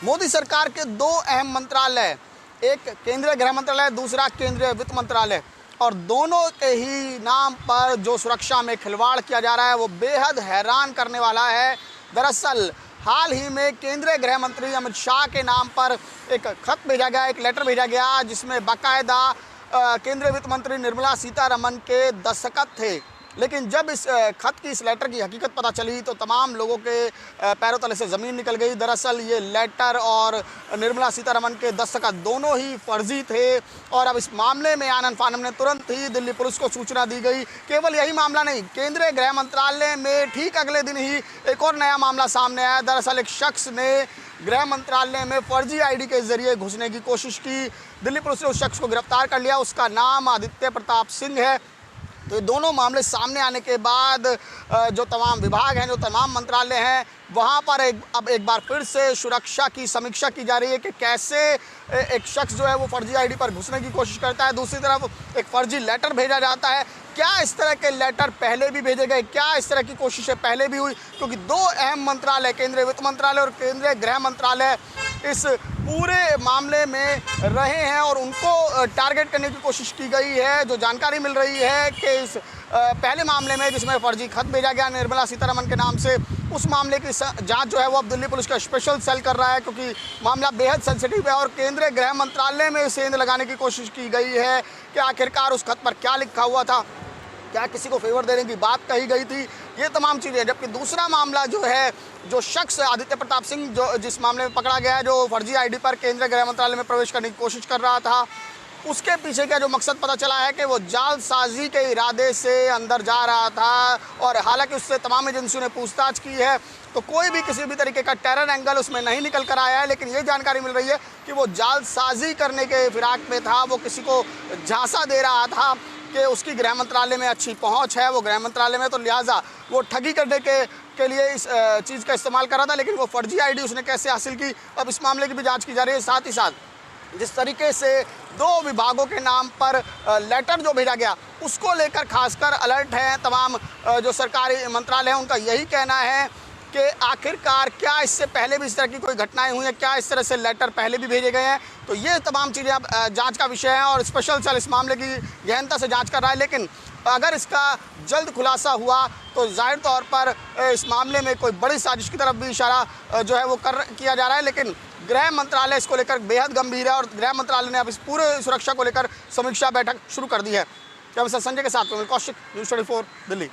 मोदी सरकार के दो अहम मंत्रालय, एक केंद्रीय गृह मंत्रालय, दूसरा केंद्रीय वित्त मंत्रालय, और दोनों के ही नाम पर जो सुरक्षा में खिलवाड़ किया जा रहा है वो बेहद हैरान करने वाला है। दरअसल हाल ही में केंद्रीय गृह मंत्री अमित शाह के नाम पर एक खत भेजा गया, एक लेटर भेजा गया, जिसमें बाकायदा केंद्रीय वित्त मंत्री निर्मला सीतारमण के दस्तखत थे। लेकिन जब इस खत की, इस लेटर की हकीकत पता चली तो तमाम लोगों के पैरों तले से ज़मीन निकल गई। दरअसल ये लेटर और निर्मला सीतारमण के दस्तखत दोनों ही फर्जी थे और अब इस मामले में आनन फानन ने तुरंत ही दिल्ली पुलिस को सूचना दी गई। केवल यही मामला नहीं, केंद्रीय गृह मंत्रालय में ठीक अगले दिन ही एक और नया मामला सामने आया। दरअसल एक शख्स ने गृह मंत्रालय में फर्जी आईडी के जरिए घुसने की कोशिश की। दिल्ली पुलिस ने उस शख्स को गिरफ्तार कर लिया। उसका नाम आदित्य प्रताप सिंह है। तो ये दोनों मामले सामने आने के बाद जो तमाम विभाग हैं, जो तमाम मंत्रालय हैं, वहाँ पर अब एक बार फिर से सुरक्षा की समीक्षा की जा रही है कि कैसे एक शख्स जो है वो फर्जी आईडी पर घुसने की कोशिश करता है। दूसरी तरफ एक फर्जी लेटर भेजा जाता है। क्या इस तरह के लेटर पहले भी भेजे गए? क्या इस तरह की कोशिशें पहले भी हुई? क्योंकि दो अहम मंत्रालय, केंद्रीय वित्त मंत्रालय और केंद्रीय गृह मंत्रालय, इस पूरे मामले में रहे हैं और उनको टारगेट करने की कोशिश की गई है। जो जानकारी मिल रही है कि इस पहले मामले में जिसमें फर्जी खत भेजा गया निर्मला सीतारमण के नाम से, उस मामले की जांच जो है वो अब दिल्ली पुलिस का स्पेशल सेल कर रहा है, क्योंकि मामला बेहद सेंसिटिव है और केंद्रीय गृह मंत्रालय में सेंध लगाने की कोशिश की गई है कि आखिरकार उस खत पर क्या लिखा हुआ था, क्या किसी को फेवर देने की बात कही गई थी, ये तमाम चीज़ें। जबकि दूसरा मामला जो है, जो शख्स आदित्य प्रताप सिंह जो जिस मामले में पकड़ा गया है, जो फर्जी आईडी पर केंद्रीय गृह मंत्रालय में प्रवेश करने की कोशिश कर रहा था, उसके पीछे का जो मकसद पता चला है कि वो जालसाजी के इरादे से अंदर जा रहा था। और हालांकि उससे तमाम एजेंसियों ने पूछताछ की है तो कोई भी किसी भी तरीके का टेरर एंगल उसमें नहीं निकल कर आया है। लेकिन ये जानकारी मिल रही है कि वो जालसाजी करने के फिराक में था, वो किसी को झांसा दे रहा था कि उसकी गृह मंत्रालय में अच्छी पहुंच है, वो गृह मंत्रालय में, तो लिहाजा वो ठगी करने के लिए इस चीज़ का इस्तेमाल कर रहा था। लेकिन वो फर्जी आईडी उसने कैसे हासिल की, अब इस मामले की भी जांच की जा रही है। साथ ही साथ जिस तरीके से दो विभागों के नाम पर लेटर जो भेजा गया, उसको लेकर खासकर अलर्ट है तमाम जो सरकारी मंत्रालय हैं। उनका यही कहना है कि आखिरकार क्या इससे पहले भी इस तरह की कोई घटनाएं हुई हैं, क्या इस तरह से लेटर पहले भी भेजे गए हैं। तो ये तमाम चीज़ें अब जांच का विषय है और स्पेशल सेल इस मामले की गहनता से जांच कर रहा है। लेकिन अगर इसका जल्द खुलासा हुआ तो जाहिर तौर पर इस मामले में कोई बड़ी साजिश की तरफ भी इशारा जो है वो किया जा रहा है। लेकिन गृह मंत्रालय इसको लेकर बेहद गंभीर है और गृह मंत्रालय ने अब इस पूरे सुरक्षा को लेकर समीक्षा बैठक शुरू कर दी है। संजय के साथ में कौशिक, न्यूज़ 24 दिल्ली।